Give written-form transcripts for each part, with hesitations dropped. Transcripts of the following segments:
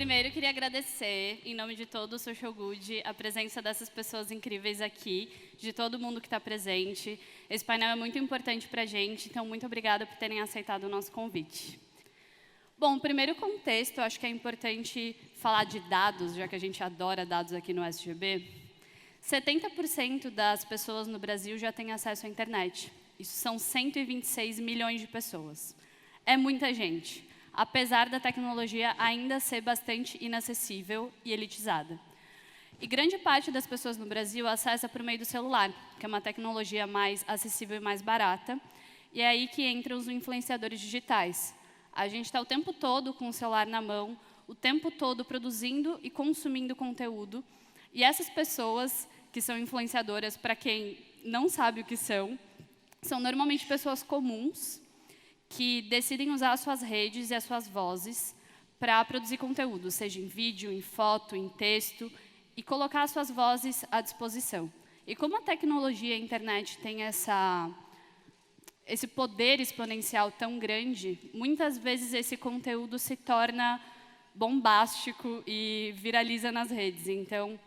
primeiro eu queria agradecer, em nome de todo o Social Good, a presença dessas pessoas incríveis aqui, de todo mundo que está presente. Esse painel é muito importante para a gente, então muito obrigada por terem aceitado o nosso convite. Bom, primeiro contexto, eu acho que é importante falar de dados, já que a gente adora dados aqui no SGB. 70% das pessoas no Brasil já têm acesso à internet. Isso são 126 milhões de pessoas. É muita gente, apesar da tecnologia ainda ser bastante inacessível e elitizada. E grande parte das pessoas no Brasil acessa por meio do celular, que é uma tecnologia mais acessível e mais barata. E é aí que entram os influenciadores digitais. A gente está o tempo todo com o celular na mão, o tempo todo produzindo e consumindo conteúdo. E essas pessoas que são influenciadoras, para quem não sabe o que são normalmente pessoas comuns que decidem usar as suas redes e as suas vozes para produzir conteúdo, seja em vídeo, em foto, em texto, e colocar as suas vozes à disposição. E como a tecnologia e a internet tem esse poder exponencial tão grande, muitas vezes esse conteúdo se torna bombástico e viraliza nas redes. Então,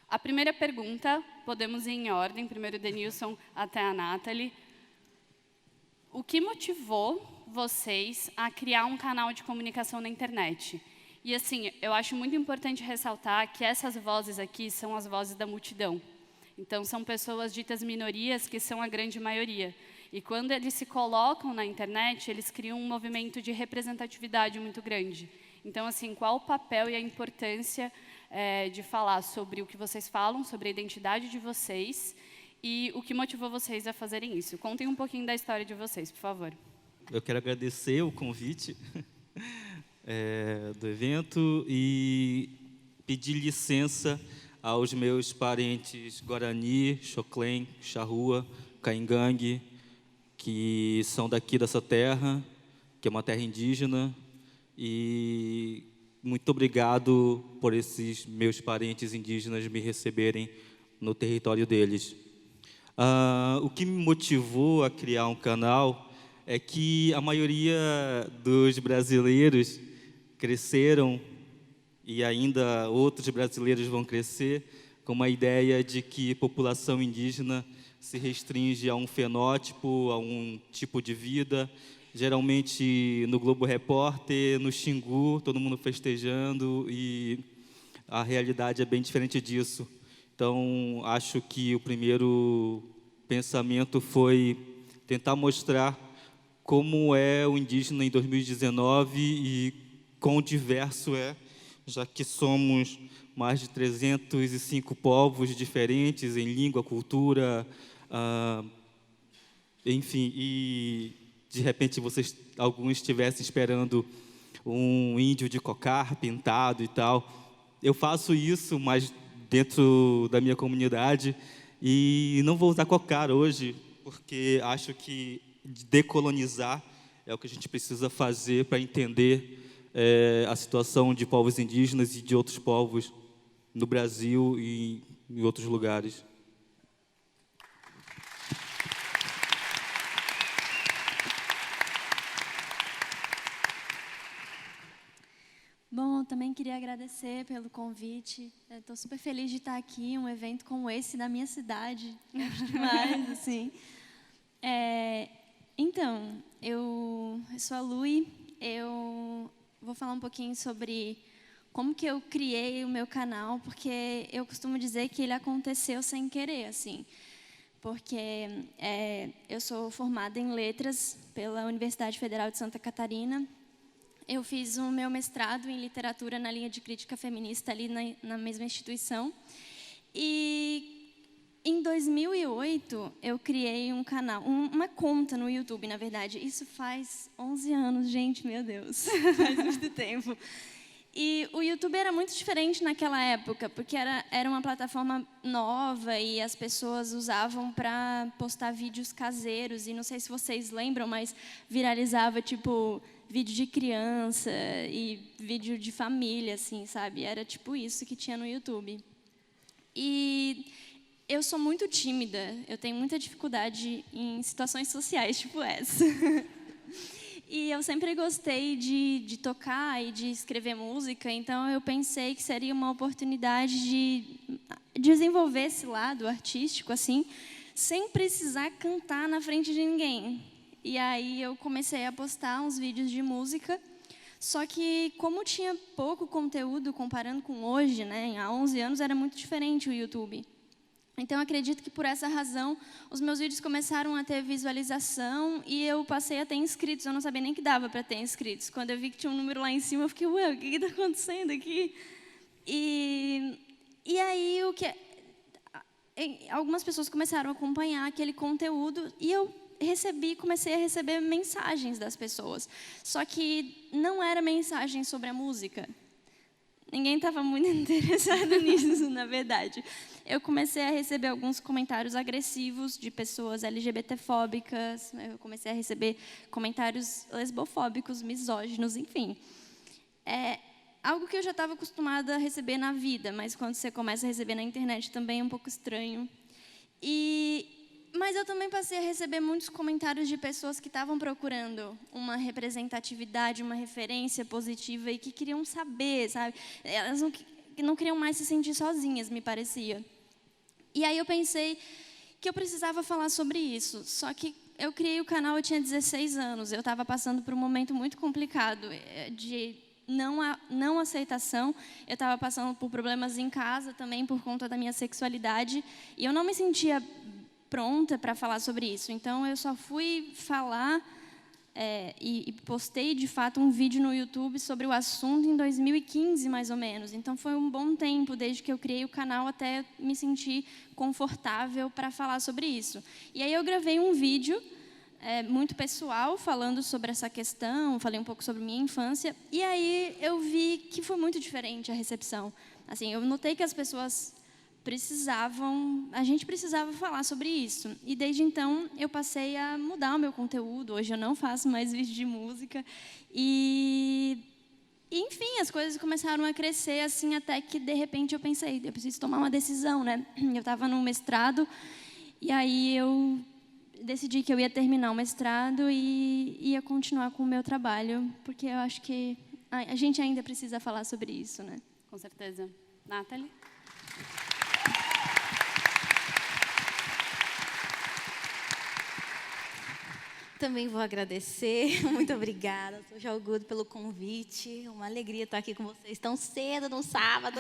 a primeira pergunta, podemos ir em ordem, primeiro o Denilson até a Nathalie. O que motivou vocês a criar um canal de comunicação na internet? E assim, eu acho muito importante ressaltar que essas vozes aqui são as vozes da multidão. Então, são pessoas ditas minorias que são a grande maioria. E quando eles se colocam na internet, eles criam um movimento de representatividade muito grande. Então, assim, qual o papel e a importância de falar sobre o que vocês falam, sobre a identidade de vocês e o que motivou vocês a fazerem isso? Contem um pouquinho da história de vocês, por favor. Eu quero agradecer o convite do evento e pedir licença aos meus parentes Guarani, Xoclém, Charrua, Caingangue, que são daqui dessa terra, que é uma terra indígena, e muito obrigado por esses meus parentes indígenas me receberem no território deles. O que me motivou a criar um canal é que a maioria dos brasileiros cresceram, e ainda outros brasileiros vão crescer, com uma ideia de que população indígena se restringe a um fenótipo, a um tipo de vida, geralmente no Globo Repórter, no Xingu, todo mundo festejando, e a realidade é bem diferente disso. Então, acho que o primeiro pensamento foi tentar mostrar como é o indígena em 2019 e quão diverso é, já que somos mais de 305 povos diferentes em língua, cultura, enfim, e de repente alguns estivessem esperando um índio de cocar pintado e tal. Eu faço isso, mas dentro da minha comunidade, e não vou usar cocar hoje, porque acho que decolonizar é o que a gente precisa fazer para entender a situação de povos indígenas e de outros povos no Brasil e em outros lugares. Bom, também queria agradecer pelo convite. Estou super feliz de estar aqui, um evento como esse na minha cidade. Acho demais, assim. Então, eu sou a Lui. Eu vou falar um pouquinho sobre como que eu criei o meu canal, porque eu costumo dizer que ele aconteceu sem querer, assim. Porque eu sou formada em letras pela Universidade Federal de Santa Catarina. Eu fiz o meu mestrado em literatura na linha de crítica feminista ali na mesma instituição. E em 2008, eu criei um canal, uma conta no YouTube, na verdade. Isso faz 11 anos, gente, meu Deus, faz muito tempo. E o YouTube era muito diferente naquela época, porque era uma plataforma nova e as pessoas usavam para postar vídeos caseiros. E não sei se vocês lembram, mas viralizava, tipo, vídeo de criança e vídeo de família, assim, sabe? Era tipo isso que tinha no YouTube. E eu sou muito tímida, eu tenho muita dificuldade em situações sociais, tipo essa. E eu sempre gostei de tocar e de escrever música, então eu pensei que seria uma oportunidade de desenvolver esse lado artístico, assim, sem precisar cantar na frente de ninguém. E aí eu comecei a postar uns vídeos de música, só que como tinha pouco conteúdo comparando com hoje, né, há 11 anos era muito diferente o YouTube. Então, acredito que, por essa razão, os meus vídeos começaram a ter visualização e eu passei a ter inscritos. Eu não sabia nem que dava para ter inscritos. Quando eu vi que tinha um número lá em cima, eu fiquei, ué, o que está acontecendo aqui? E aí, algumas pessoas começaram a acompanhar aquele conteúdo e eu comecei a receber mensagens das pessoas. Só que não era mensagem sobre a música. Ninguém estava muito interessado nisso, na verdade. Eu comecei a receber alguns comentários agressivos de pessoas LGBTfóbicas, eu comecei a receber comentários lesbofóbicos, misóginos, enfim. É algo que eu já estava acostumada a receber na vida, mas quando você começa a receber na internet também é um pouco estranho. Mas eu também passei a receber muitos comentários de pessoas que estavam procurando uma representatividade, uma referência positiva e que queriam saber, sabe? Elas não queriam mais se sentir sozinhas, me parecia. E aí eu pensei que eu precisava falar sobre isso. Só que eu criei o canal, eu tinha 16 anos. Eu estava passando por um momento muito complicado de não aceitação. Eu estava passando por problemas em casa também por conta da minha sexualidade. E eu não me sentia pronta para falar sobre isso. Então, eu só fui falar e postei, de fato, um vídeo no YouTube sobre o assunto em 2015, mais ou menos. Então, foi um bom tempo, desde que eu criei o canal, até me sentir confortável para falar sobre isso. E aí, eu gravei um vídeo muito pessoal, falando sobre essa questão, falei um pouco sobre minha infância, e aí eu vi que foi muito diferente a recepção. Assim, eu notei que as pessoas a gente precisava falar sobre isso. E desde então eu passei a mudar o meu conteúdo. Hoje eu não faço mais vídeo de música. Enfim, as coisas começaram a crescer assim até que de repente eu pensei, eu preciso tomar uma decisão, né? Eu estava no mestrado e aí eu decidi que eu ia terminar o mestrado e ia continuar com o meu trabalho, porque eu acho que a gente ainda precisa falar sobre isso, né? Com certeza. Nathalie? Também vou agradecer, muito obrigada, sou Jalgudo, pelo convite, uma alegria estar aqui com vocês tão cedo, num sábado.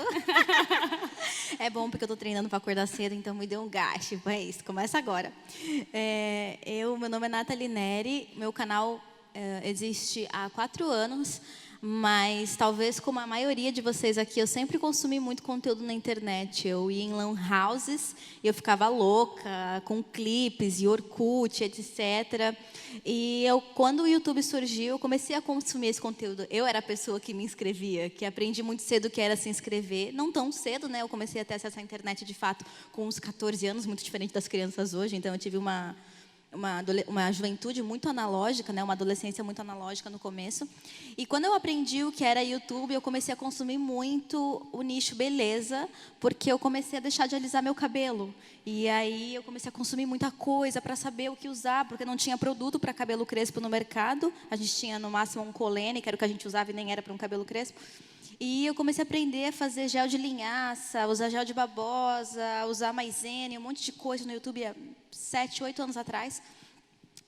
É bom porque eu estou treinando para acordar cedo, então me deu um gás, tipo, é isso, começa agora. Meu nome é Nathalie Neri, meu canal existe há 4 anos, mas talvez como a maioria de vocês aqui, eu sempre consumi muito conteúdo na internet. Eu ia em lan houses e eu ficava louca com clipes e Orkut, etc. E quando o YouTube surgiu, eu comecei a consumir esse conteúdo. Eu era a pessoa que me inscrevia, que aprendi muito cedo o que era se inscrever. Não tão cedo, né? Eu comecei a ter acesso à internet, de fato, com uns 14 anos, muito diferente das crianças hoje. Então, eu tive uma juventude muito analógica, né? Uma adolescência muito analógica no começo. E quando eu aprendi o que era YouTube, eu comecei a consumir muito o nicho beleza, porque eu comecei a deixar de alisar meu cabelo. E aí eu comecei a consumir muita coisa para saber o que usar, porque não tinha produto para cabelo crespo no mercado. A gente tinha no máximo um Colene, que era o que a gente usava e nem era para um cabelo crespo. E eu comecei a aprender a fazer gel de linhaça, usar gel de babosa, usar maisena, um monte de coisa no YouTube há 7, 8 anos atrás.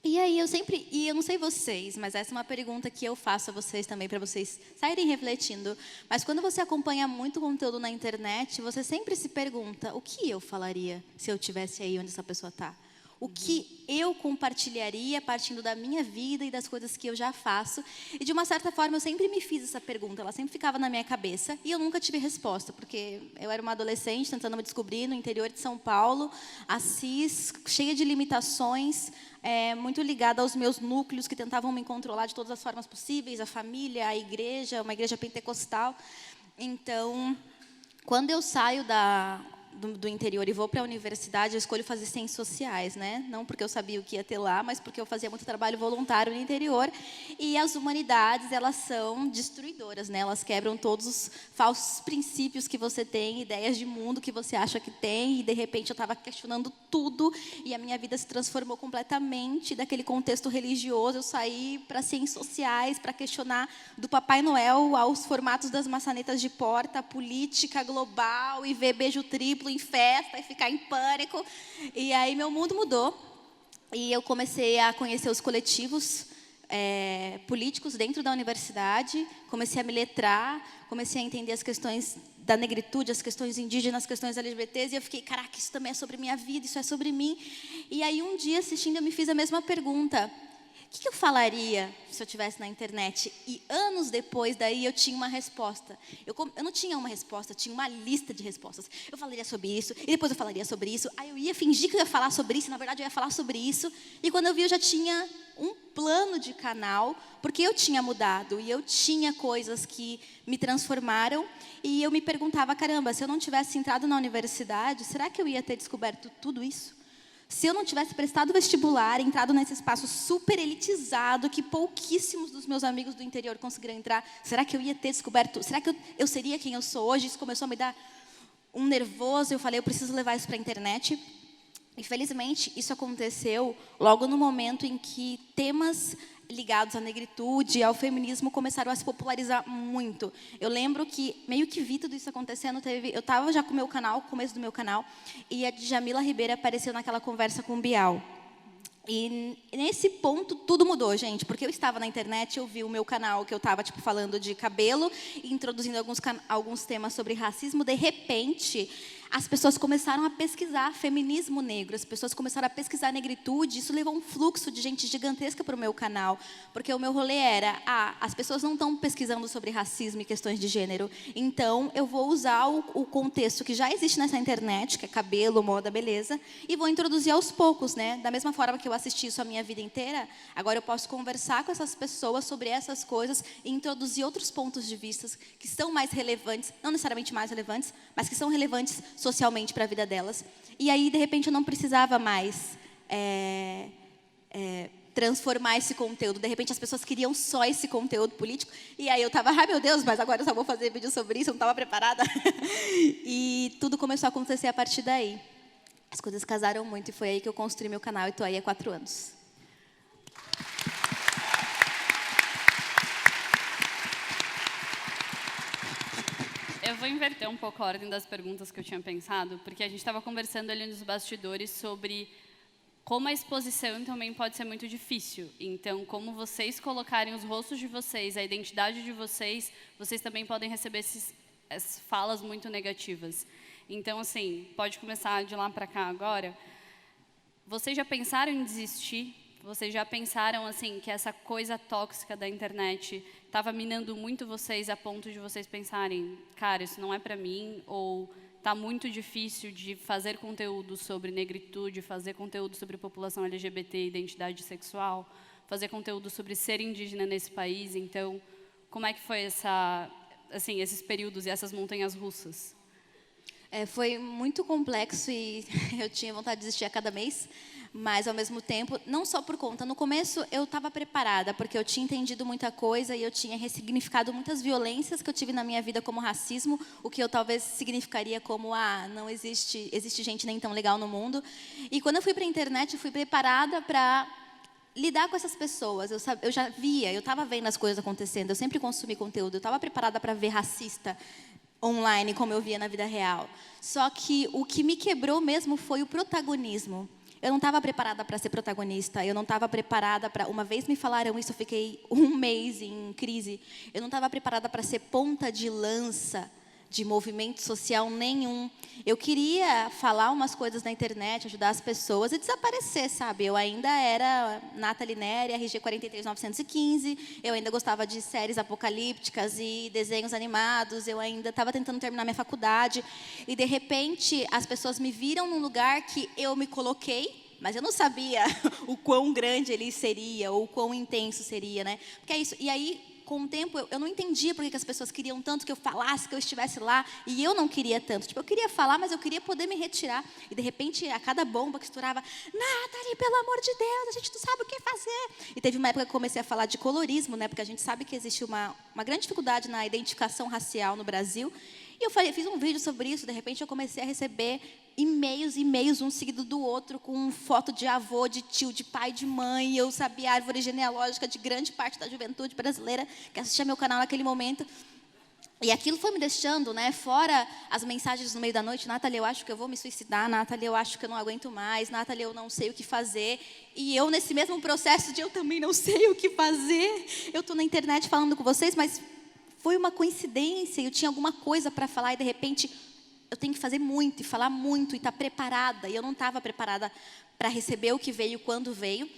E aí eu não sei vocês, mas essa é uma pergunta que eu faço a vocês também, para vocês saírem refletindo. Mas quando você acompanha muito conteúdo na internet, você sempre se pergunta, o que eu falaria se eu estivesse aí onde essa pessoa está? O que eu compartilharia partindo da minha vida e das coisas que eu já faço. E, de uma certa forma, eu sempre me fiz essa pergunta. Ela sempre ficava na minha cabeça e eu nunca tive resposta. Porque eu era uma adolescente tentando me descobrir no interior de São Paulo, Assis, cheia de limitações, muito ligada aos meus núcleos que tentavam me controlar de todas as formas possíveis. A família, a igreja, uma igreja pentecostal. Então, quando eu saio do interior e vou para a universidade, eu escolho fazer ciências sociais, né? Não porque eu sabia o que ia ter lá, mas porque eu fazia muito trabalho voluntário no interior. E as humanidades, elas são destruidoras, né? Elas quebram todos os falsos princípios que você tem, ideias de mundo que você acha que tem, e de repente eu estava questionando tudo, e a minha vida se transformou completamente daquele contexto religioso. Eu saí para ciências sociais, para questionar do Papai Noel aos formatos das maçanetas de porta, política global, e ver beijo triplo em festa e ficar em pânico. E aí meu mundo mudou e eu comecei a conhecer os coletivos políticos dentro da universidade, comecei a me letrar, comecei a entender as questões da negritude, as questões indígenas, as questões LGBTs, e eu fiquei, caraca, isso também é sobre minha vida, isso é sobre mim. E aí um dia, assistindo, eu me fiz a mesma pergunta: o que eu falaria se eu estivesse na internet? E anos depois daí eu tinha uma resposta. Eu não tinha uma resposta, eu tinha uma lista de respostas. Eu falaria sobre isso, e depois eu falaria sobre isso. Aí eu ia fingir que eu ia falar sobre isso, e na verdade eu ia falar sobre isso. E quando eu vi, eu já tinha um plano de canal, porque eu tinha mudado, e eu tinha coisas que me transformaram. E eu me perguntava, caramba, se eu não tivesse entrado na universidade, será que eu ia ter descoberto tudo isso? Se eu não tivesse prestado vestibular, entrado nesse espaço super elitizado, que pouquíssimos dos meus amigos do interior conseguiram entrar, será que eu ia ter descoberto? Será que eu seria quem eu sou hoje? Isso começou a me dar um nervoso. Eu falei, eu preciso levar isso para a internet. E, felizmente, isso aconteceu logo no momento em que temas ligados à negritude, ao feminismo, começaram a se popularizar muito. Eu lembro que, meio que vi tudo isso acontecendo, eu estava já com o meu canal, começo do meu canal, e a Djamila Ribeiro apareceu naquela conversa com o Bial. E nesse ponto tudo mudou, gente, porque eu estava na internet, eu vi o meu canal que eu estava falando de cabelo, introduzindo alguns temas sobre racismo. De repente, as pessoas começaram a pesquisar feminismo negro, as pessoas começaram a pesquisar negritude. Isso levou um fluxo de gente gigantesca para o meu canal, porque o meu rolê era, as pessoas não estão pesquisando sobre racismo e questões de gênero, então eu vou usar o contexto que já existe nessa internet, que é cabelo, moda, beleza, e vou introduzir aos poucos, né? Da mesma forma que eu assisti isso a minha vida inteira, agora eu posso conversar com essas pessoas sobre essas coisas e introduzir outros pontos de vista que são mais relevantes, não necessariamente mais relevantes, mas que são relevantes socialmente para a vida delas. E aí, de repente, eu não precisava mais transformar esse conteúdo. De repente, as pessoas queriam só esse conteúdo político. E aí eu estava, ai meu Deus, mas agora eu só vou fazer vídeo sobre isso, eu não estava preparada. E tudo começou a acontecer a partir daí. As coisas casaram muito e foi aí que eu construí meu canal e estou aí há 4 anos. Eu vou inverter um pouco a ordem das perguntas que eu tinha pensado, porque a gente estava conversando ali nos bastidores sobre como a exposição também pode ser muito difícil. Então, como vocês colocarem os rostos de vocês, a identidade de vocês, vocês também podem receber essas falas muito negativas. Então, assim, pode começar de lá para cá agora. Vocês já pensaram em desistir? Vocês já pensaram, assim, que essa coisa tóxica da internet estava minando muito vocês a ponto de vocês pensarem, cara, isso não é para mim, ou está muito difícil de fazer conteúdo sobre negritude, fazer conteúdo sobre população LGBT e identidade sexual, fazer conteúdo sobre ser indígena nesse país? Então, como é que foi esses períodos e essas montanhas russas? Foi muito complexo e eu tinha vontade de desistir a cada mês, mas, ao mesmo tempo, não só por conta. No começo, eu estava preparada, porque eu tinha entendido muita coisa e eu tinha ressignificado muitas violências que eu tive na minha vida como racismo, o que eu talvez significaria como, não existe gente nem tão legal no mundo. E quando eu fui para a internet, eu fui preparada para lidar com essas pessoas. Eu já via, eu estava vendo as coisas acontecendo, eu sempre consumi conteúdo, eu estava preparada para ver racista online, como eu via na vida real. Só que o que me quebrou mesmo foi o protagonismo. Eu não estava preparada para ser protagonista, eu não estava preparada para... Uma vez me falaram isso, eu fiquei 1 mês em crise. Eu não estava preparada para ser ponta de lança de movimento social nenhum. Eu queria falar umas coisas na internet, ajudar as pessoas e desaparecer, sabe? Eu ainda era Nathalie Neri, RG 43915, eu ainda gostava de séries apocalípticas e desenhos animados, eu ainda estava tentando terminar minha faculdade e, de repente, as pessoas me viram num lugar que eu me coloquei, mas eu não sabia o quão grande ele seria ou o quão intenso seria, né? Porque é isso. E aí, com o tempo, eu não entendia por que as pessoas queriam tanto que eu falasse, que eu estivesse lá, e eu não queria tanto. Tipo, eu queria falar, mas eu queria poder me retirar. E, de repente, a cada bomba que estourava, Nathalie, pelo amor de Deus, a gente não sabe o que fazer. E teve uma época que eu comecei a falar de colorismo, né? Porque a gente sabe que existe uma grande dificuldade na identificação racial no Brasil. E eu fiz um vídeo sobre isso, de repente eu comecei a receber e-mails, um seguido do outro, com foto de avô, de tio, de pai, de mãe. Eu sabia a árvore genealógica de grande parte da juventude brasileira que assistia meu canal naquele momento. E aquilo foi me deixando, né? Fora as mensagens no meio da noite, Nathalie, eu acho que eu vou me suicidar, Nathalie, eu acho que eu não aguento mais, Nathalie, eu não sei o que fazer. E eu, nesse mesmo processo de eu também não sei o que fazer, eu estou na internet falando com vocês, mas foi uma coincidência, eu tinha alguma coisa para falar e, de repente, eu tenho que fazer muito e falar muito e estar preparada. E eu não estava preparada para receber o que veio quando veio.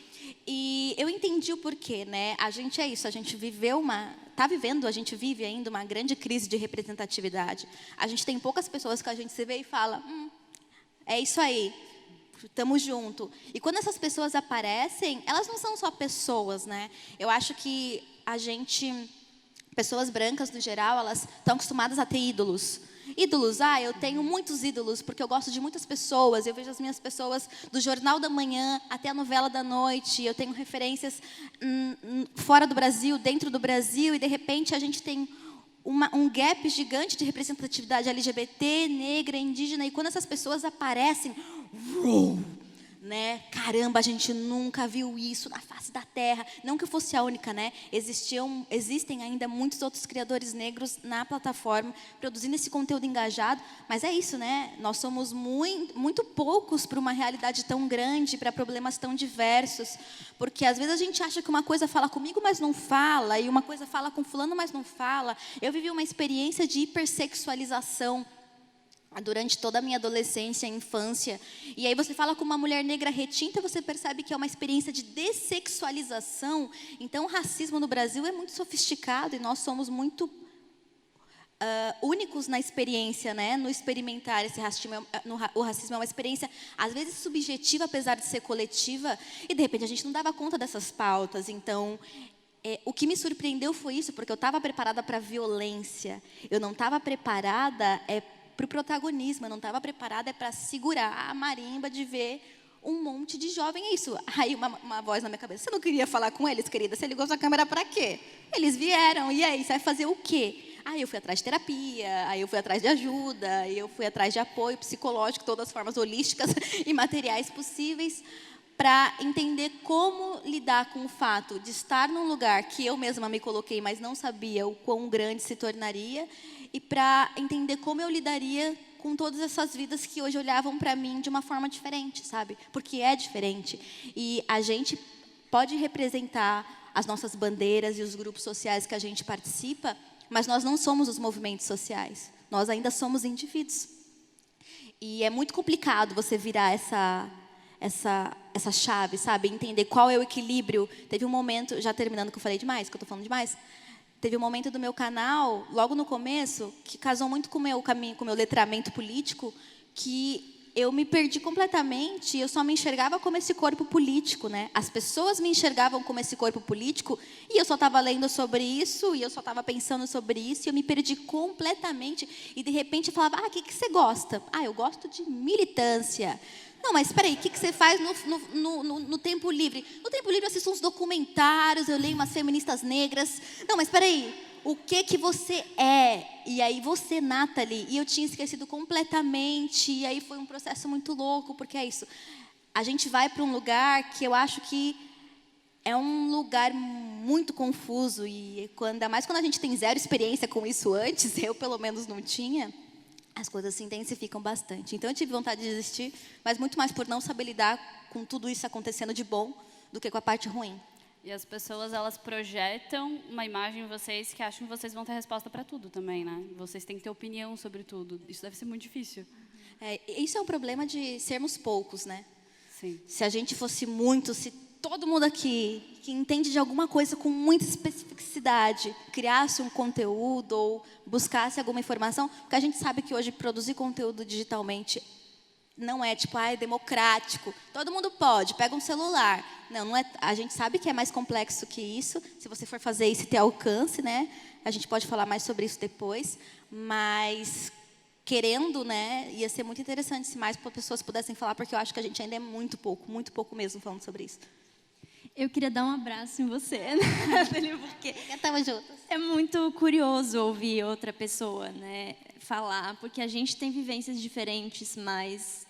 E eu entendi o porquê, né? A gente é isso, a gente a gente vive ainda uma grande crise de representatividade. A gente tem poucas pessoas que a gente se vê e fala, é isso aí, estamos junto. E quando essas pessoas aparecem, elas não são só pessoas, né? Eu acho que pessoas brancas, no geral, elas estão acostumadas a ter ídolos. Ídolos, eu tenho muitos ídolos, porque eu gosto de muitas pessoas, eu vejo as minhas pessoas do Jornal da Manhã até a novela da noite, eu tenho referências fora do Brasil, dentro do Brasil, e de repente a gente tem um gap gigante de representatividade LGBT, negra, indígena, e quando essas pessoas aparecem, né? Caramba, a gente nunca viu isso na face da terra. Não que eu fosse a única, né? Existem ainda muitos outros criadores negros na plataforma, produzindo esse conteúdo engajado, mas é isso, né? Nós somos muito poucos para uma realidade tão grande, para problemas tão diversos, porque às vezes a gente acha que uma coisa fala comigo, mas não fala, e uma coisa fala com fulano, mas não fala. Eu vivi uma experiência de hipersexualização durante toda a minha adolescência e infância. E aí você fala com uma mulher negra retinta, você percebe que é uma experiência de dessexualização. Então, o racismo no Brasil é muito sofisticado e nós somos muito únicos na experiência, né? No experimentar esse racismo. O racismo é uma experiência, às vezes, subjetiva, apesar de ser coletiva. E, de repente, a gente não dava conta dessas pautas. Então, o que me surpreendeu foi isso, porque eu estava preparada para a violência. Eu não estava preparada para o protagonismo, eu não estava preparada para segurar a marimba de ver um monte de jovem. É isso. Aí uma voz na minha cabeça, você não queria falar com eles, querida? Você ligou sua câmera para quê? Eles vieram, e aí, você vai fazer o quê? Aí eu fui atrás de terapia, aí eu fui atrás de ajuda, aí eu fui atrás de apoio psicológico, todas as formas holísticas e materiais possíveis, para entender como lidar com o fato de estar num lugar que eu mesma me coloquei, mas não sabia o quão grande se tornaria, e para entender como eu lidaria com todas essas vidas que hoje olhavam para mim de uma forma diferente, sabe? Porque é diferente. E a gente pode representar as nossas bandeiras e os grupos sociais que a gente participa, mas nós não somos os movimentos sociais. Nós ainda somos indivíduos. E é muito complicado você virar essa chave, sabe? Entender qual é o equilíbrio. Teve um momento, já terminando que eu falei demais, que eu estou falando demais. Teve um momento do meu canal, logo no começo, que casou muito com o meu caminho, com o meu letramento político, que eu me perdi completamente e eu só me enxergava como esse corpo político, né? As pessoas me enxergavam como esse corpo político e eu só estava lendo sobre isso e eu só estava pensando sobre isso e eu me perdi completamente. E, de repente, eu falava, o que você gosta? Eu gosto de militância. Não, mas espera aí, o que você faz no tempo livre? No tempo livre eu assisto uns documentários, eu leio umas feministas negras. Não, mas espera aí, o que você é? E aí você, Nathalie, e eu tinha esquecido completamente, e aí foi um processo muito louco, porque é isso. A gente vai para um lugar que eu acho que é um lugar muito confuso, e ainda mais quando a gente tem zero experiência com isso antes, eu pelo menos não tinha, as coisas se intensificam bastante. Então, eu tive vontade de desistir, mas muito mais por não saber lidar com tudo isso acontecendo de bom do que com a parte ruim. E as pessoas, elas projetam uma imagem em vocês que acham que vocês vão ter resposta para tudo também, né? Vocês têm que ter opinião sobre tudo. Isso deve ser muito difícil. Isso é um problema de sermos poucos, né? Sim. Se a gente fosse muito, se todo mundo aqui que entende de alguma coisa com muita especificidade criasse um conteúdo ou buscasse alguma informação, porque a gente sabe que hoje produzir conteúdo digitalmente não é tipo, é democrático. Todo mundo pode, pega um celular. Não, não é. A gente sabe que é mais complexo que isso. Se você for fazer isso e ter alcance, né? A gente pode falar mais sobre isso depois. Mas querendo, né? Ia ser muito interessante se mais pessoas pudessem falar, porque eu acho que a gente ainda é muito pouco mesmo falando sobre isso. Eu queria dar um abraço em você, né? Porque Estamos juntas. é muito curioso ouvir outra pessoa, né, falar, porque a gente tem vivências diferentes, mas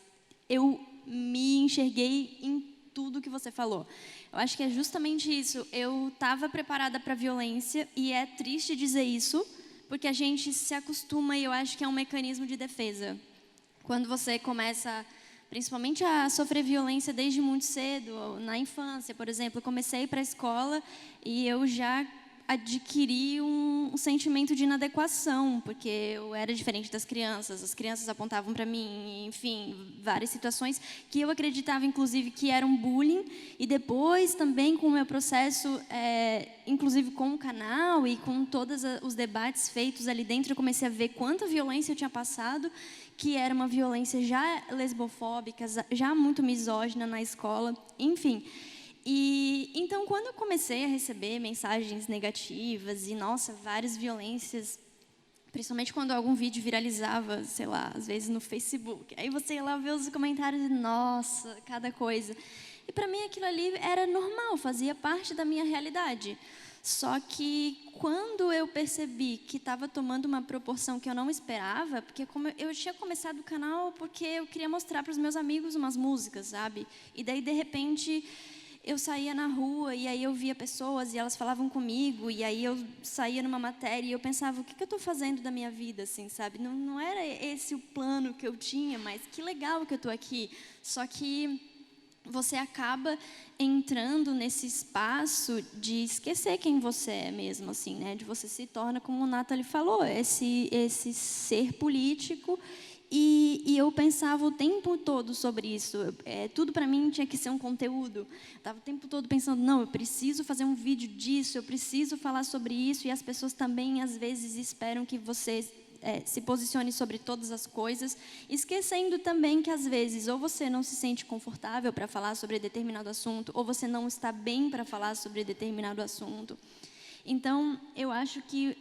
eu me enxerguei em tudo que você falou. Eu acho que é justamente isso. Eu estava preparada para a violência e é triste dizer isso, porque a gente se acostuma e eu acho que é um mecanismo de defesa. Quando você começa, principalmente, a sofrer violência desde muito cedo, na infância, por exemplo, eu comecei a ir para a escola e eu já adquiri um sentimento de inadequação, porque eu era diferente das crianças, as crianças apontavam para mim, enfim, várias situações que eu acreditava, inclusive, que eram bullying, e depois também com o meu processo, inclusive com o canal e com todos os debates feitos ali dentro, eu comecei a ver quanta violência eu tinha passado, que era uma violência já lesbofóbica, já muito misógina na escola, enfim. E então, quando eu comecei a receber mensagens negativas e, nossa, várias violências, principalmente quando algum vídeo viralizava, sei lá, às vezes no Facebook, aí você ia lá ver os comentários e, nossa, cada coisa. E para mim aquilo ali era normal, fazia parte da minha realidade. Só que quando eu percebi que estava tomando uma proporção que eu não esperava, porque como eu tinha começado o canal porque eu queria mostrar para os meus amigos umas músicas, sabe? E daí, de repente, eu saía na rua e aí eu via pessoas e elas falavam comigo e aí eu saía numa matéria e eu pensava, o que eu estou fazendo da minha vida, assim, sabe? Não era esse o plano que eu tinha, mas que legal que eu estou aqui. Só que você acaba entrando nesse espaço de esquecer quem você é mesmo, assim, né? De você se torna, como o Nathalie falou, esse ser político. E eu pensava o tempo todo sobre isso. Tudo para mim tinha que ser um conteúdo. Eu estava o tempo todo pensando, não, eu preciso fazer um vídeo disso, eu preciso falar sobre isso. E as pessoas também, às vezes, esperam que você se posicione sobre todas as coisas, esquecendo também que, às vezes, ou você não se sente confortável para falar sobre determinado assunto, ou você não está bem para falar sobre determinado assunto. Então, eu acho que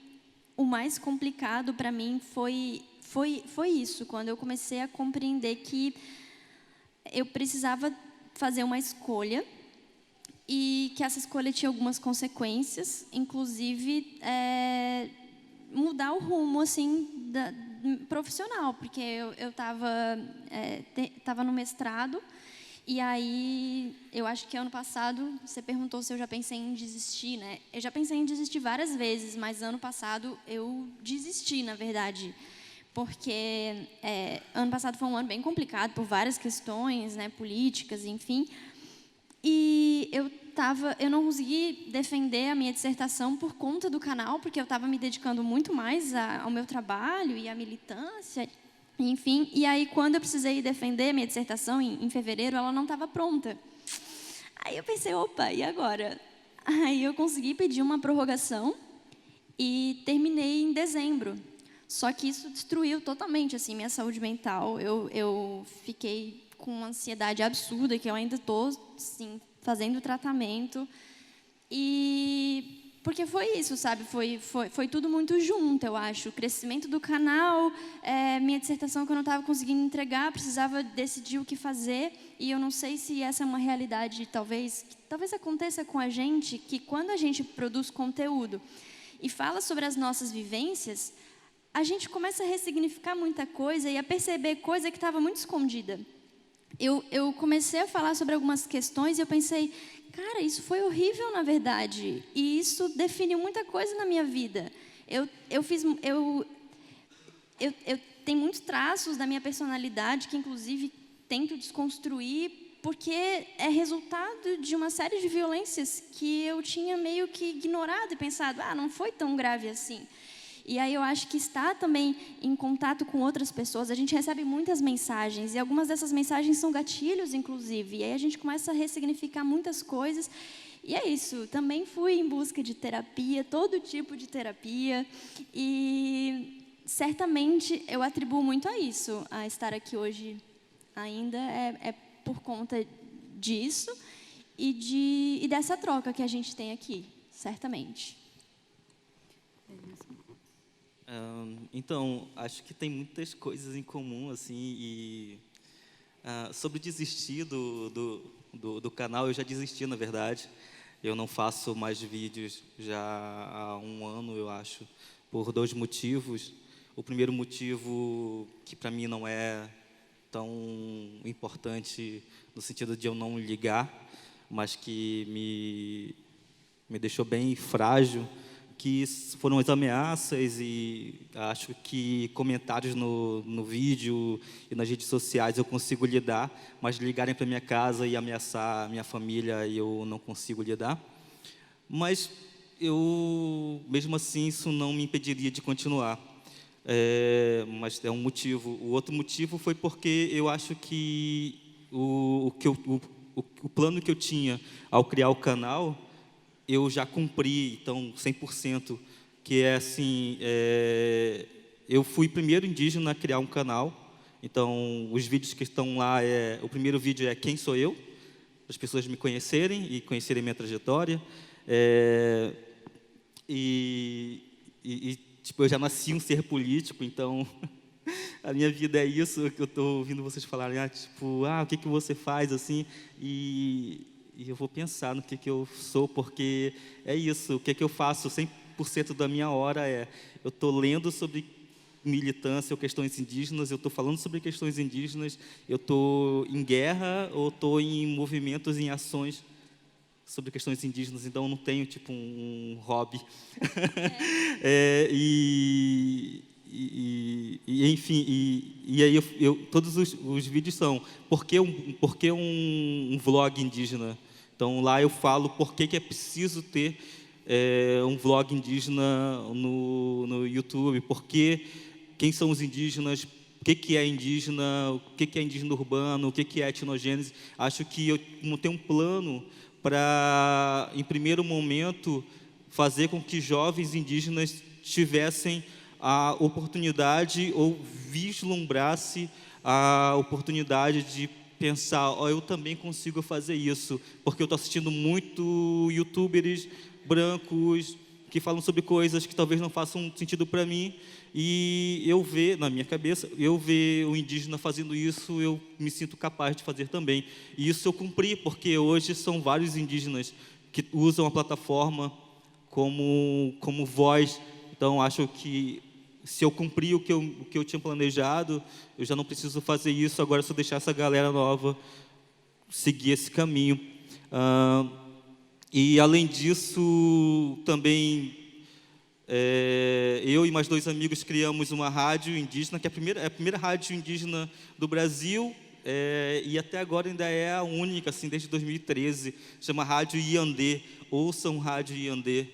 o mais complicado para mim foi isso, quando eu comecei a compreender que eu precisava fazer uma escolha e que essa escolha tinha algumas consequências, inclusive mudar o rumo assim profissional, porque eu estava no mestrado e aí eu acho que ano passado você perguntou se eu já pensei em desistir, né? Eu já pensei em desistir várias vezes, mas ano passado eu desisti, na verdade. Porque ano passado foi um ano bem complicado por várias questões, né, políticas, enfim. E eu não consegui defender a minha dissertação por conta do canal, porque eu estava me dedicando muito mais ao meu trabalho e à militância, enfim. E aí, quando eu precisei defender a minha dissertação, em fevereiro, ela não estava pronta. Aí eu pensei, opa, e agora? Aí eu consegui pedir uma prorrogação e terminei em dezembro. Só que isso destruiu totalmente assim, minha saúde mental. Eu fiquei com uma ansiedade absurda, que eu ainda estou assim, fazendo tratamento. E porque foi isso, sabe? Foi tudo muito junto, eu acho. O crescimento do canal, minha dissertação que eu não estava conseguindo entregar, precisava decidir o que fazer. E eu não sei se essa é uma realidade, talvez aconteça com a gente, que quando a gente produz conteúdo e fala sobre as nossas vivências, a gente começa a ressignificar muita coisa e a perceber coisa que estava muito escondida. Eu comecei a falar sobre algumas questões e eu pensei, cara, isso foi horrível, na verdade. E isso definiu muita coisa na minha vida. Eu tenho muitos traços da minha personalidade que, inclusive, tento desconstruir, porque é resultado de uma série de violências que eu tinha meio que ignorado e pensado, não foi tão grave assim. E aí eu acho que estar também em contato com outras pessoas, a gente recebe muitas mensagens, e algumas dessas mensagens são gatilhos, inclusive, e aí a gente começa a ressignificar muitas coisas, e é isso. Também fui em busca de terapia, todo tipo de terapia, e certamente eu atribuo muito a isso, a estar aqui hoje ainda é por conta disso e dessa troca que a gente tem aqui, certamente. Então, acho que tem muitas coisas em comum, assim, e sobre desistir do canal, eu já desisti, na verdade. Eu não faço mais vídeos já há 1 ano, eu acho, por 2 motivos. O primeiro motivo, que para mim não é tão importante no sentido de eu não ligar, mas que me deixou bem frágil, que foram as ameaças e acho que comentários no vídeo e nas redes sociais eu consigo lidar, mas ligarem para minha casa e ameaçar a minha família eu não consigo lidar. Mas mesmo assim, isso não me impediria de continuar. Mas é um motivo. O outro motivo foi porque eu acho que o plano que eu tinha ao criar o canal, eu já cumpri, então, 100%, que é assim, eu fui o primeiro indígena a criar um canal, então, os vídeos que estão lá, o primeiro vídeo é Quem Sou Eu?, para as pessoas me conhecerem e conhecerem minha trajetória, tipo, eu já nasci um ser político, então, a minha vida é isso, que eu estou ouvindo vocês falarem, o que você faz, assim, e eu vou pensar no que eu sou, porque é isso, o que eu faço 100% da minha hora eu estou lendo sobre militância ou questões indígenas, eu estou falando sobre questões indígenas, eu estou em guerra ou estou em movimentos, em ações sobre questões indígenas, então eu não tenho, tipo, um hobby. Enfim, e aí todos os vídeos são por que um vlog indígena? Então lá eu falo por que é preciso ter um vlog indígena no YouTube, quem são os indígenas, o que é indígena, o que é indígena urbano, o que é etnogênese. Acho que eu montei um plano para, em primeiro momento, fazer com que jovens indígenas tivessem a oportunidade ou vislumbrasse a oportunidade de pensar, eu também consigo fazer isso, porque eu estou assistindo muito youtubers brancos que falam sobre coisas que talvez não façam sentido para mim, e na minha cabeça, eu ver o indígena fazendo isso, eu me sinto capaz de fazer também. E isso eu cumpri, porque hoje são vários indígenas que usam a plataforma como voz. Então, acho que se eu cumprir o que eu tinha planejado, eu já não preciso fazer isso, agora é só deixar essa galera nova seguir esse caminho. E, além disso, também, eu e mais 2 amigos criamos uma rádio indígena, que é a primeira rádio indígena do Brasil, e até agora ainda é a única, assim, desde 2013, chama Rádio Iandê, ouçam Rádio Iandê,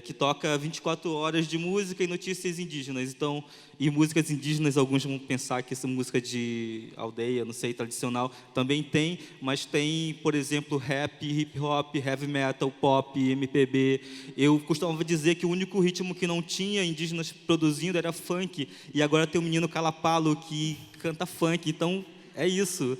que toca 24 horas de música e notícias indígenas. Então, e músicas indígenas, alguns vão pensar que essa música de aldeia, não sei, tradicional, também tem, mas tem, por exemplo, rap, hip hop, heavy metal, pop, MPB. Eu costumava dizer que o único ritmo que não tinha indígenas produzindo era funk, e agora tem o menino Calapalo que canta funk, então é isso.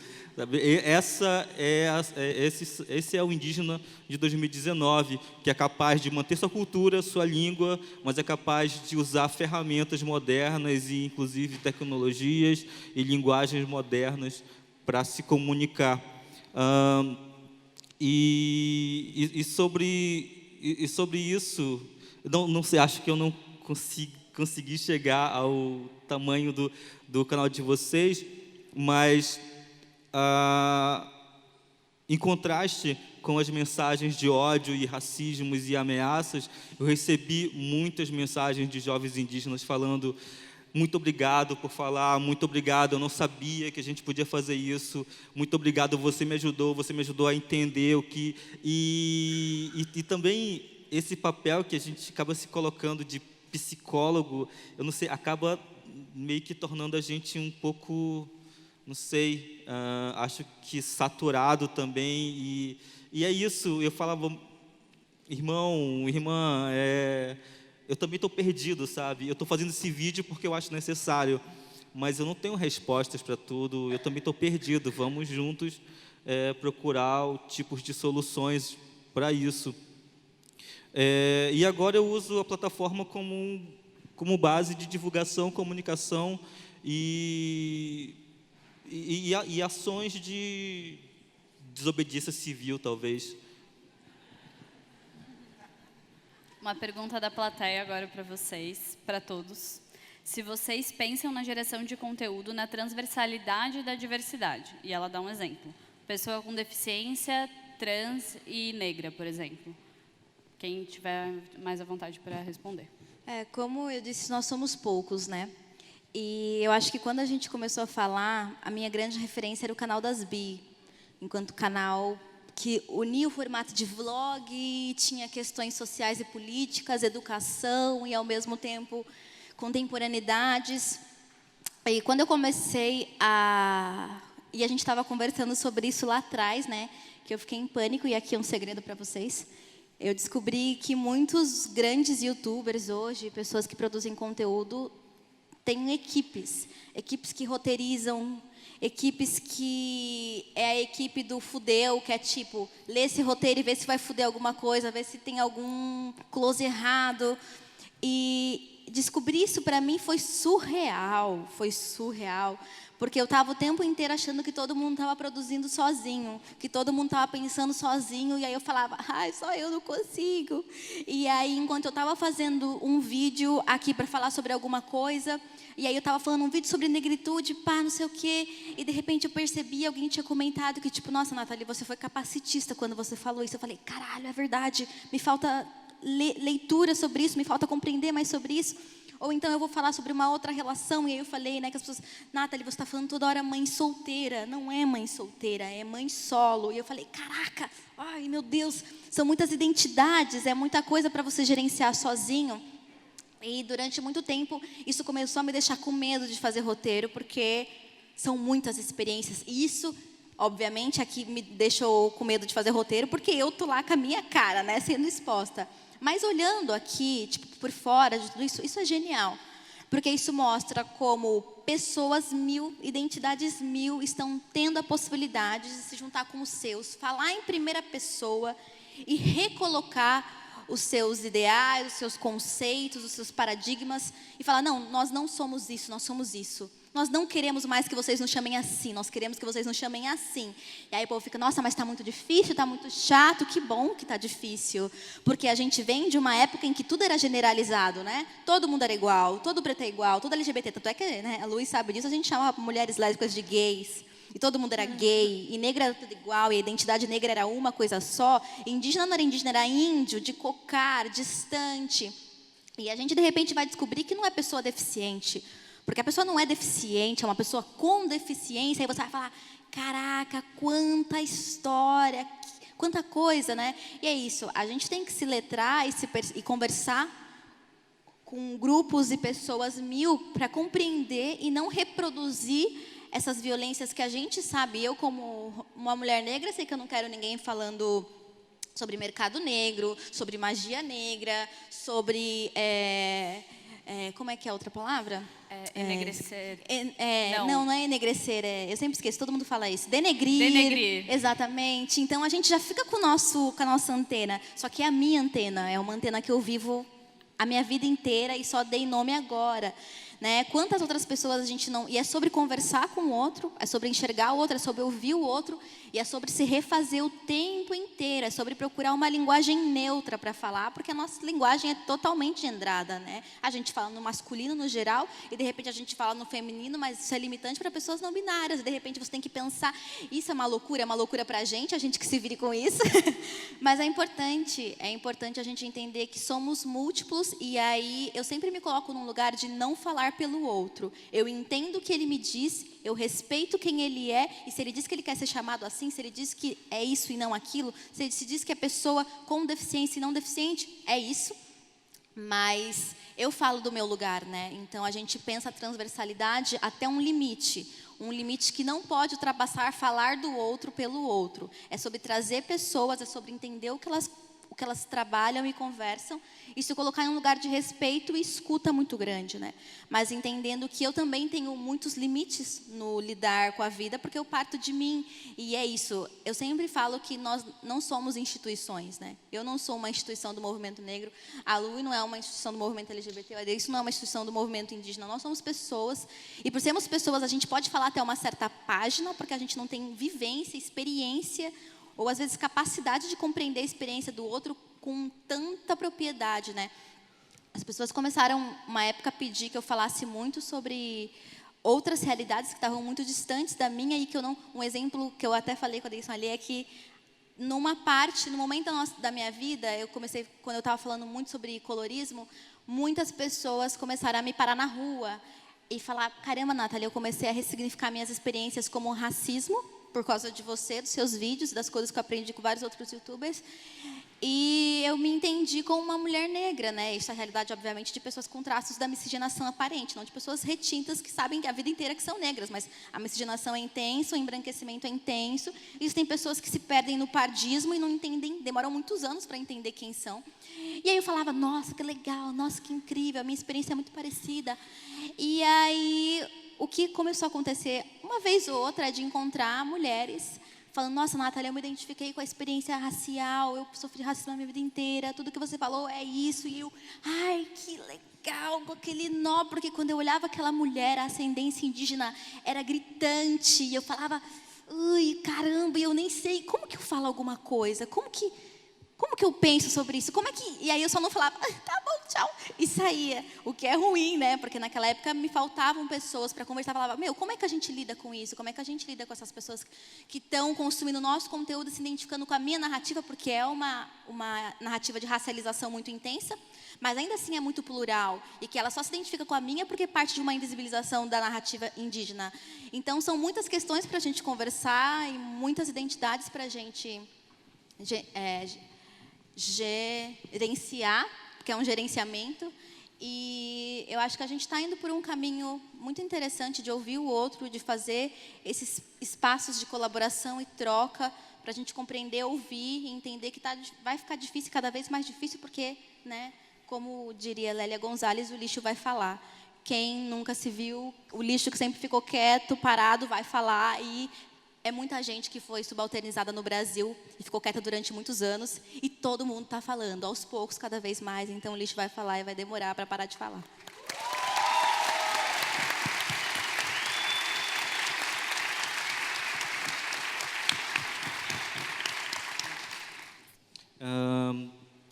Esse é o indígena de 2019, que é capaz de manter sua cultura, sua língua, mas é capaz de usar ferramentas modernas e, inclusive, tecnologias e linguagens modernas para se comunicar. Sobre isso, não sei, acho que eu não consegui chegar ao tamanho do canal de vocês, mas em contraste com as mensagens de ódio e racismos e ameaças, eu recebi muitas mensagens de jovens indígenas falando: muito obrigado por falar, muito obrigado, eu não sabia que a gente podia fazer isso, muito obrigado, você me ajudou a entender o que... E também esse papel que a gente acaba se colocando de psicólogo, eu não sei, acaba meio que tornando a gente um pouco... não sei, acho que saturado também, e é isso. Eu falava, irmão, irmã, eu também estou perdido, sabe? Eu estou fazendo esse vídeo porque eu acho necessário, mas eu não tenho respostas para tudo, eu também estou perdido. Vamos juntos procurar tipos de soluções para isso. E agora eu uso a plataforma como base de divulgação, comunicação e ações de desobediência civil, talvez. Uma pergunta da plateia agora para vocês, para todos. Se vocês pensam na geração de conteúdo na transversalidade da diversidade, e ela dá um exemplo. Pessoa com deficiência, trans e negra, por exemplo. Quem tiver mais à vontade para responder. Como eu disse, nós somos poucos, né? E eu acho que quando a gente começou a falar, a minha grande referência era o canal das Bi, enquanto canal que unia o formato de vlog, tinha questões sociais e políticas, educação e, ao mesmo tempo, contemporaneidades. E quando eu comecei e a gente estava conversando sobre isso lá atrás, né? Que eu fiquei em pânico, e aqui é um segredo para vocês. Eu descobri que muitos grandes youtubers hoje, pessoas que produzem conteúdo, têm equipes que roteirizam, equipes que é a equipe do fudeu, que é tipo, lê esse roteiro e vê se vai fuder alguma coisa, vê se tem algum close errado. E descobrir isso para mim foi surreal, porque eu estava o tempo inteiro achando que todo mundo estava produzindo sozinho, que todo mundo estava pensando sozinho, e aí eu falava, ai, só eu não consigo. E aí, enquanto eu estava fazendo um vídeo aqui para falar sobre alguma coisa, e aí eu estava falando um vídeo sobre negritude, pá, não sei o quê, e de repente eu percebi, alguém tinha comentado que tipo, nossa, Nathalie, você foi capacitista quando você falou isso. Eu falei, caralho, é verdade, me falta leitura sobre isso, me falta compreender mais sobre isso. Ou então eu vou falar sobre uma outra relação, e aí eu falei, né, que as pessoas, Nathalie, você está falando toda hora mãe solteira. Não é mãe solteira, é mãe solo. E eu falei, caraca, ai meu Deus, são muitas identidades, é muita coisa para você gerenciar sozinho. E durante muito tempo, isso começou a me deixar com medo de fazer roteiro, porque são muitas experiências. E isso, obviamente, aqui me deixou com medo de fazer roteiro, porque eu tô lá com a minha cara, né, sendo exposta. Mas olhando aqui, tipo, por fora de tudo isso, isso é genial. Porque isso mostra como pessoas 1000, identidades 1000 estão tendo a possibilidade de se juntar com os seus, falar em primeira pessoa e recolocar os seus ideais, os seus conceitos, os seus paradigmas e falar, não, nós não somos isso, nós somos isso. Nós não queremos mais que vocês nos chamem assim, nós queremos que vocês nos chamem assim. E aí o povo fica, nossa, mas está muito difícil, está muito chato. Que bom que está difícil, porque a gente vem de uma época em que tudo era generalizado, né? Todo mundo era igual, todo preto é igual, todo LGBT. Tanto é que, né, a Luiz sabe disso, a gente chama mulheres lésbicas de gays. E todo mundo era gay, e negra era tudo igual, e a identidade negra era uma coisa só. E indígena não era indígena, era índio, de cocar, distante. E a gente, de repente, vai descobrir que não é pessoa deficiente. Porque a pessoa não é deficiente, é uma pessoa com deficiência. Aí você vai falar, caraca, quanta história, quanta coisa, né? E é isso, a gente tem que se letrar e conversar com grupos e pessoas 1000 para compreender e não reproduzir essas violências que a gente sabe. Eu, como uma mulher negra, sei que eu não quero ninguém falando sobre mercado negro, sobre magia negra, sobre... como é que é a outra palavra? Enegrecer. Não é enegrecer. Eu sempre esqueço, todo mundo fala isso. Denegrir. Denegrir. Exatamente. Então, a gente já fica com a nossa antena. Só que é a minha antena. É uma antena que eu vivo a minha vida inteira e só dei nome agora. Né? Quantas outras pessoas a gente não... E é sobre conversar com o outro, é sobre enxergar o outro, é sobre ouvir o outro, e é sobre se refazer o tempo inteiro, é sobre procurar uma linguagem neutra para falar, porque a nossa linguagem é totalmente gendrada, né? A gente fala no masculino, no geral, e de repente a gente fala no feminino, mas isso é limitante para pessoas não binárias, e de repente você tem que pensar, isso é uma loucura para a gente que se vire com isso, mas é importante a gente entender que somos múltiplos, e aí eu sempre me coloco num lugar de não falar pelo outro. Eu entendo o que ele me diz, eu respeito quem ele é, e se ele diz que ele quer ser chamado assim, se ele diz que é isso e não aquilo, se ele se diz que é pessoa com deficiência e não deficiente, é isso. Mas eu falo do meu lugar, né? Então a gente pensa a transversalidade até um limite que não pode ultrapassar falar do outro pelo outro. É sobre trazer pessoas, é sobre entender o que que elas trabalham e conversam, e se colocar em um lugar de respeito e escuta muito grande, né? Mas entendendo que eu também tenho muitos limites no lidar com a vida, porque eu parto de mim, e é isso. Eu sempre falo que nós não somos instituições, né? Eu não sou uma instituição do movimento negro, a Lui não é uma instituição do movimento LGBT, isso não é uma instituição do movimento indígena, nós somos pessoas, e por sermos pessoas, a gente pode falar até uma certa página, porque a gente não tem vivência, experiência, ou às vezes capacidade de compreender a experiência do outro com tanta propriedade, né? As pessoas começaram, uma época, a pedir que eu falasse muito sobre outras realidades que estavam muito distantes da minha, e que eu não... Um exemplo que eu até falei com a Deison ali é que, numa parte, no momento da minha vida, eu comecei, quando eu estava falando muito sobre colorismo, muitas pessoas começaram a me parar na rua e falar: caramba, Nathalie, eu comecei a ressignificar minhas experiências como racismo, por causa de você, dos seus vídeos, das coisas que eu aprendi com vários outros youtubers. E eu me entendi como uma mulher negra, né? Isso é a realidade, obviamente, de pessoas com traços da miscigenação aparente, não de pessoas retintas que sabem a vida inteira que são negras, mas a miscigenação é intensa, o embranquecimento é intenso. Existem pessoas que se perdem no pardismo e não entendem, demoram muitos anos para entender quem são. E aí eu falava: nossa, que legal, nossa, que incrível, a minha experiência é muito parecida. E aí o que começou a acontecer, uma vez ou outra, é de encontrar mulheres falando: nossa, Nathalie, eu me identifiquei com a experiência racial, eu sofri racismo a minha vida inteira, tudo que você falou é isso. E eu, ai, que legal, com aquele nó, porque quando eu olhava aquela mulher, a ascendência indígena era gritante, e eu falava: ui, caramba, e eu nem sei, como que eu falo alguma coisa? Como que eu penso sobre isso? E aí eu só não falava: tá bom, tchau, e saía. O que é ruim, né? Porque naquela época me faltavam pessoas para conversar. Eu falava: meu, como é que a gente lida com isso? Como é que a gente lida com essas pessoas que estão consumindo o nosso conteúdo, se identificando com a minha narrativa, porque é uma narrativa de racialização muito intensa, mas ainda assim é muito plural, e que ela só se identifica com a minha porque parte de uma invisibilização da narrativa indígena. Então, são muitas questões para a gente conversar e muitas identidades para a gente gerenciar, porque é um gerenciamento, e eu acho que a gente está indo por um caminho muito interessante de ouvir o outro, de fazer esses espaços de colaboração e troca, para a gente compreender, ouvir e entender que vai ficar difícil, cada vez mais difícil, porque, né, como diria Lélia Gonzalez, o lixo vai falar. Quem nunca se viu, o lixo que sempre ficou quieto, parado, vai falar, e é muita gente que foi subalternizada no Brasil e ficou quieta durante muitos anos, e todo mundo está falando, aos poucos, cada vez mais. Então o lixo vai falar e vai demorar para parar de falar.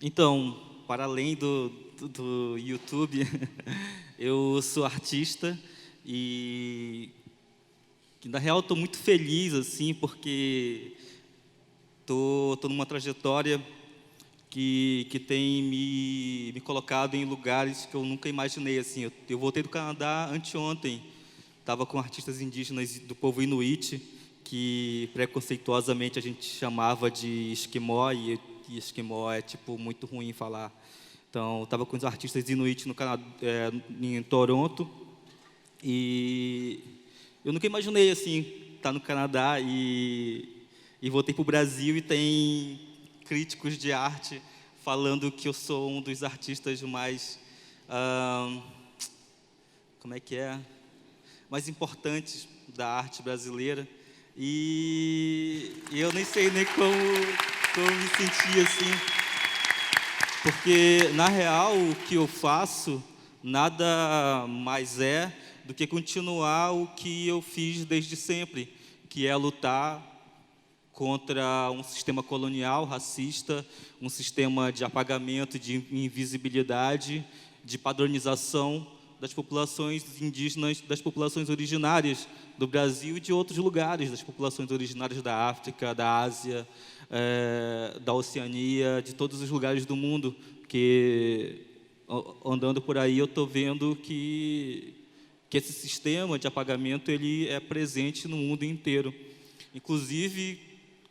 Então, para além do YouTube, eu sou artista e, na real, estou muito feliz, assim, porque estou numa trajetória que tem me colocado em lugares que eu nunca imaginei, assim. Eu voltei do Canadá anteontem, estava com artistas indígenas do povo Inuit, que preconceituosamente a gente chamava de esquimó, e esquimó é, tipo, muito ruim falar. Então, estava com os artistas Inuit no Canadá, em Toronto, e eu nunca imaginei, assim, estar no Canadá e voltei para o Brasil e tem críticos de arte falando que eu sou um dos artistas mais, mais importantes da arte brasileira. E eu nem sei nem como me sentir assim, porque, na real, o que eu faço nada mais é do que continuar o que eu fiz desde sempre, que é lutar contra um sistema colonial, racista, um sistema de apagamento, de invisibilidade, de padronização das populações indígenas, das populações originárias do Brasil e de outros lugares, das populações originárias da África, da Ásia, da Oceania, de todos os lugares do mundo, que, andando por aí, eu estou vendo que esse sistema de apagamento ele é presente no mundo inteiro. Inclusive,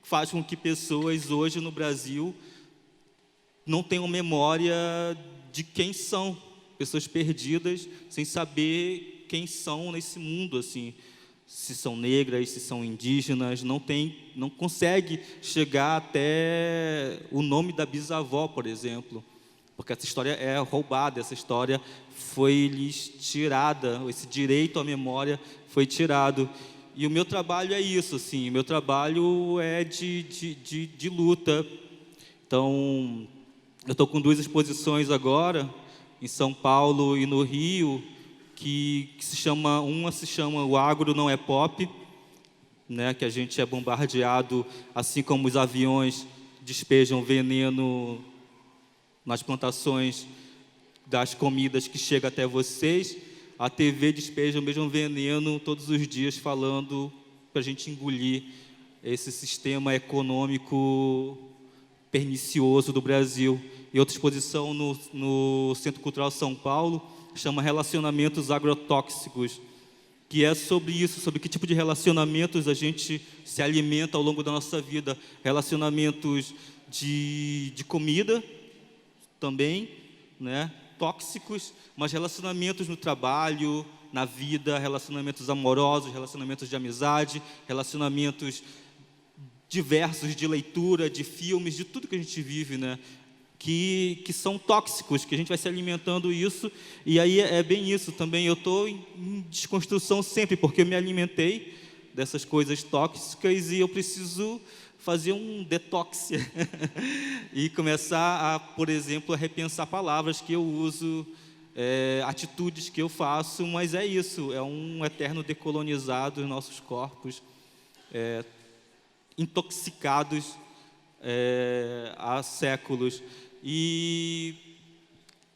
faz com que pessoas hoje no Brasil não tenham memória de quem são, pessoas perdidas, sem saber quem são nesse mundo, assim. se são negras, se são indígenas, não consegue chegar até o nome da bisavó, por exemplo, porque essa história é roubada, essa história foi-lhes tirada, esse direito à memória foi tirado. E o meu trabalho é isso, assim, o meu trabalho é de luta. Então, eu estou com 2 exposições agora, em São Paulo e no Rio, que se chama O Agro Não é Pop, né, que a gente é bombardeado, assim como os aviões despejam veneno nas plantações das comidas que chegam até vocês, a TV despeja o mesmo veneno todos os dias, falando para a gente engolir esse sistema econômico pernicioso do Brasil. E outra exposição no Centro Cultural São Paulo chama Relacionamentos Agrotóxicos, que é sobre isso, sobre que tipo de relacionamentos a gente se alimenta ao longo da nossa vida. Relacionamentos de comida também, né? Tóxicos, mas relacionamentos no trabalho, na vida, relacionamentos amorosos, relacionamentos de amizade, relacionamentos diversos de leitura, de filmes, de tudo que a gente vive, né? Que são tóxicos, que a gente vai se alimentando isso, e aí é bem isso também. Eu estou em desconstrução sempre, porque eu me alimentei dessas coisas tóxicas e eu preciso fazer um detox e começar a, por exemplo, a repensar palavras que eu uso, atitudes que eu faço, mas é isso, é um eterno decolonizado dos nossos corpos, intoxicados há séculos. E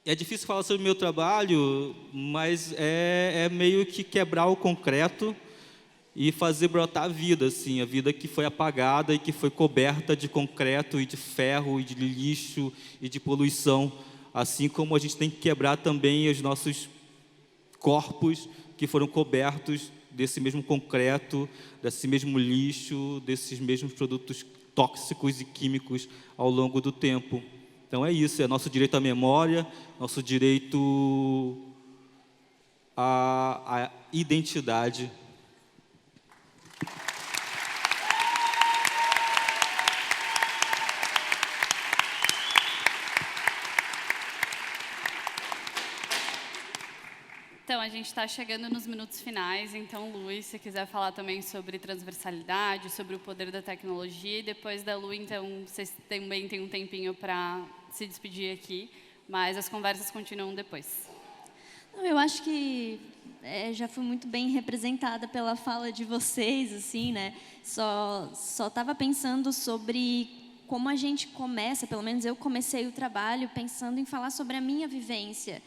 é difícil falar sobre o meu trabalho, mas é meio que quebrar o concreto e fazer brotar a vida, assim, a vida que foi apagada e que foi coberta de concreto e de ferro e de lixo e de poluição, assim como a gente tem que quebrar também os nossos corpos que foram cobertos desse mesmo concreto, desse mesmo lixo, desses mesmos produtos tóxicos e químicos ao longo do tempo. Então é isso, é nosso direito à memória, nosso direito à identidade. Então, a gente está chegando nos minutos finais, então, Luiz, se quiser falar também sobre transversalidade, sobre o poder da tecnologia, e depois da Lu, então, vocês também têm um tempinho para se despedir aqui, mas as conversas continuam depois. Eu acho que já fui muito bem representada pela fala de vocês, assim, né? Só estava pensando sobre como a gente começa, pelo menos eu comecei o trabalho pensando em falar sobre a minha vivência.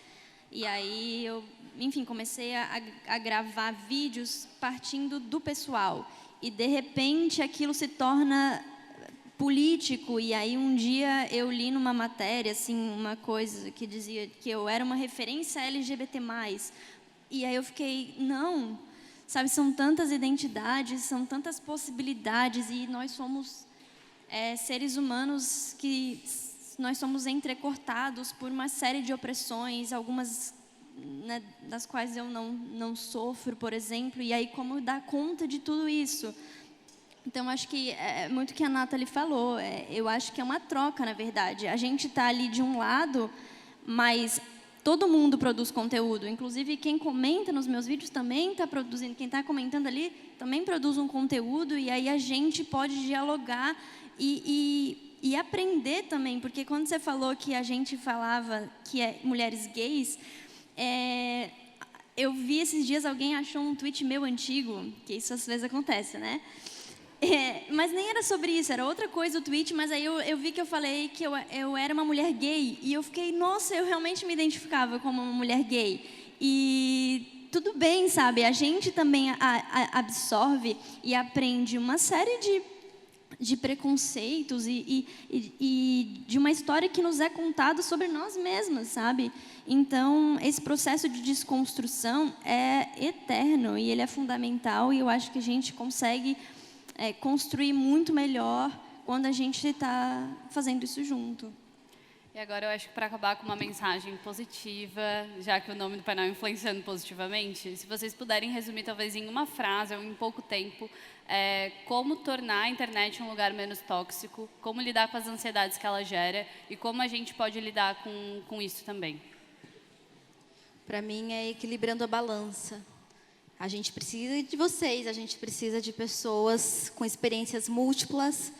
E aí eu, enfim, comecei a gravar vídeos partindo do pessoal. E, de repente, aquilo se torna político. E aí, um dia, eu li numa matéria, assim, uma coisa que dizia que eu era uma referência LGBT+. E aí eu fiquei, não, sabe, são tantas identidades, são tantas possibilidades, e nós somos seres humanos que nós somos entrecortados por uma série de opressões, algumas, né, das quais eu não sofro, por exemplo, e aí como dar conta de tudo isso? Então, acho que é muito o que a Nathalie falou, eu acho que é uma troca, na verdade. A gente está ali de um lado, mas todo mundo produz conteúdo, inclusive quem comenta nos meus vídeos também está produzindo, quem está comentando ali também produz um conteúdo, e aí a gente pode dialogar e aprender também, porque quando você falou que a gente falava que é mulheres gays, eu vi esses dias alguém achou um tweet meu antigo, que isso às vezes acontece, né? Mas nem era sobre isso, era outra coisa o tweet, mas aí eu vi que eu falei que eu era uma mulher gay, e eu fiquei, nossa, eu realmente me identificava como uma mulher gay. E tudo bem, sabe? A gente também absorve e aprende uma série de preconceitos e de uma história que nos é contada sobre nós mesmas, sabe? Então, esse processo de desconstrução é eterno e ele é fundamental, e eu acho que a gente consegue construir muito melhor quando a gente está fazendo isso junto. E agora eu acho que para acabar com uma mensagem positiva, já que o nome do painel é Influenciando Positivamente, se vocês puderem resumir talvez em uma frase ou em pouco tempo, como tornar a internet um lugar menos tóxico, como lidar com as ansiedades que ela gera e como a gente pode lidar com isso também. Para mim é equilibrando a balança. A gente precisa de vocês, a gente precisa de pessoas com experiências múltiplas,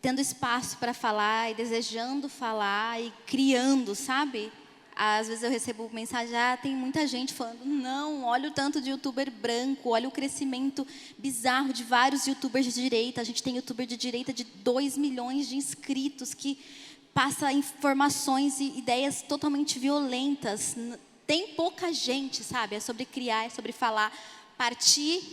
tendo espaço para falar e desejando falar e criando, sabe? Às vezes eu recebo mensagem, tem muita gente falando, não, olha o tanto de youtuber branco, olha o crescimento bizarro de vários youtubers de direita. A gente tem youtuber de direita de 2 milhões de inscritos que passa informações e ideias totalmente violentas. Tem pouca gente, sabe? É sobre criar, é sobre falar, partir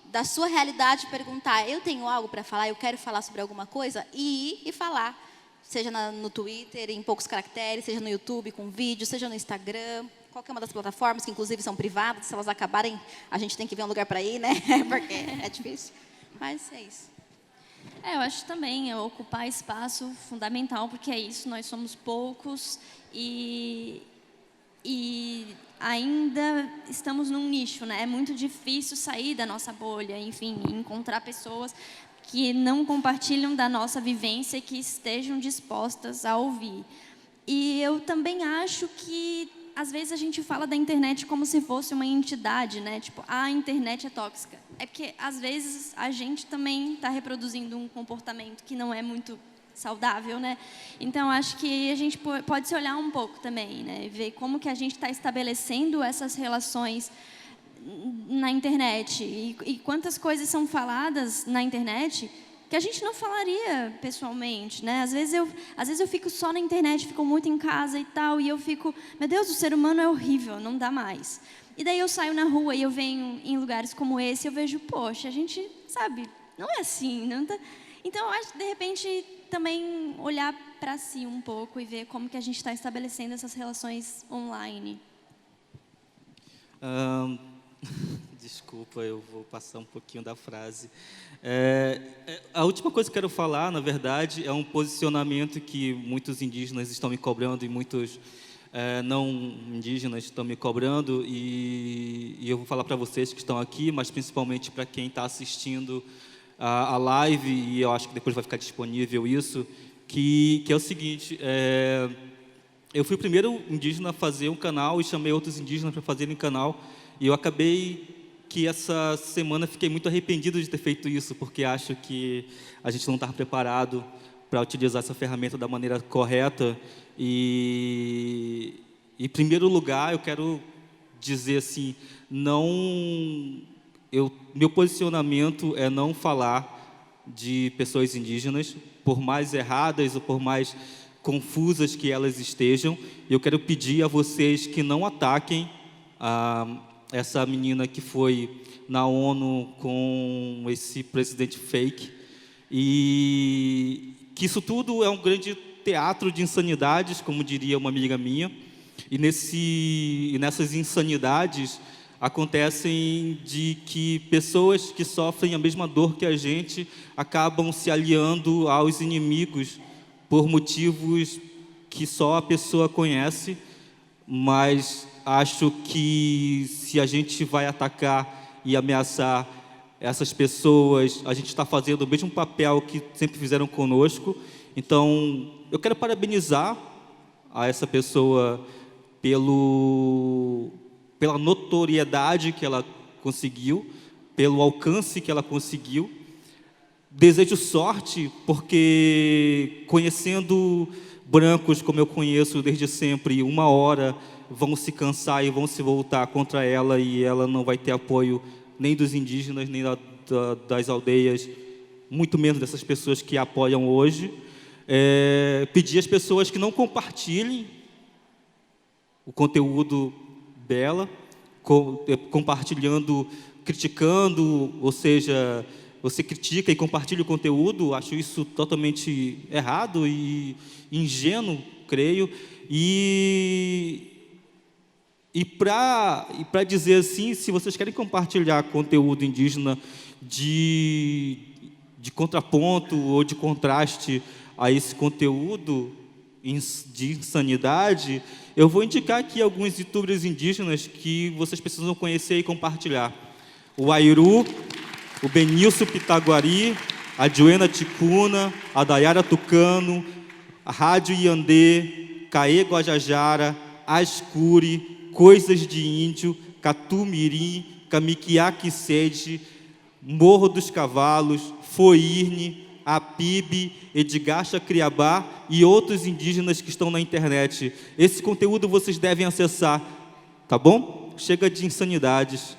da sua realidade, perguntar, eu tenho algo para falar, eu quero falar sobre alguma coisa, e ir e falar. Seja no Twitter, em poucos caracteres, seja no YouTube, com vídeo, seja no Instagram, qualquer uma das plataformas, que inclusive são privadas, se elas acabarem, a gente tem que ver um lugar para ir, né? Porque é difícil. Mas é isso. Eu acho também, ocupar espaço fundamental, porque é isso, nós somos poucos e ainda estamos num nicho, né? É muito difícil sair da nossa bolha, enfim, encontrar pessoas que não compartilham da nossa vivência e que estejam dispostas a ouvir. E eu também acho que, às vezes, a gente fala da internet como se fosse uma entidade, né? Tipo, a internet é tóxica. É porque, às vezes, a gente também está reproduzindo um comportamento que não é muito saudável, né? Então, acho que a gente pode se olhar um pouco também, né? Ver como que a gente está estabelecendo essas relações na internet e quantas coisas são faladas na internet que a gente não falaria pessoalmente, né? Às vezes eu fico só na internet, fico muito em casa e tal, e eu fico, meu Deus, o ser humano é horrível, não dá mais. E daí eu saio na rua e eu venho em lugares como esse, eu vejo, poxa, a gente, sabe, não é assim, não tá... Então, eu acho que, de repente, também olhar para si um pouco e ver como que a gente está estabelecendo essas relações online. Desculpa, eu vou passar um pouquinho da frase. A última coisa que eu quero falar, na verdade, é um posicionamento que muitos indígenas estão me cobrando e muitos não indígenas estão me cobrando, e eu vou falar para vocês que estão aqui, mas principalmente para quem está assistindo a live, e eu acho que depois vai ficar disponível isso, que é o seguinte, eu fui o primeiro indígena a fazer um canal e chamei outros indígenas para fazerem canal, e eu acabei que essa semana fiquei muito arrependido de ter feito isso, porque acho que a gente não estava preparado para utilizar essa ferramenta da maneira correta. E em primeiro lugar, eu quero dizer assim, meu posicionamento é não falar de pessoas indígenas, por mais erradas ou por mais confusas que elas estejam. Eu quero pedir a vocês que não ataquem essa menina que foi na ONU com esse presidente fake, e que isso tudo é um grande teatro de insanidades, como diria uma amiga minha, e nessas insanidades acontecem de que pessoas que sofrem a mesma dor que a gente acabam se aliando aos inimigos por motivos que só a pessoa conhece, mas acho que se a gente vai atacar e ameaçar essas pessoas, a gente está fazendo o mesmo papel que sempre fizeram conosco. Então, eu quero parabenizar a essa pessoa pela notoriedade que ela conseguiu, pelo alcance que ela conseguiu. Desejo sorte, porque conhecendo brancos como eu conheço desde sempre, uma hora vão se cansar e vão se voltar contra ela, e ela não vai ter apoio nem dos indígenas, nem das aldeias, muito menos dessas pessoas que a apoiam hoje. Pedir às pessoas que não compartilhem o conteúdo dela, compartilhando, criticando, ou seja, você critica e compartilha o conteúdo, acho isso totalmente errado e ingênuo, creio. E para dizer assim, se vocês querem compartilhar conteúdo indígena de contraponto ou de contraste a esse conteúdo, de insanidade, eu vou indicar aqui alguns youtubers indígenas que vocês precisam conhecer e compartilhar. O Airu, o Benilson Pitaguari, a Joena Ticuna, a Dayara Tucano, a Rádio Iandê, Caê Guajajara, Ascuri, Coisas de Índio, Catumirim, Kamikiaki Sede, Morro dos Cavalos, Foirne, Apibe, Edgar Chacriabá e outros indígenas que estão na internet. Esse conteúdo vocês devem acessar, tá bom? Chega de insanidades.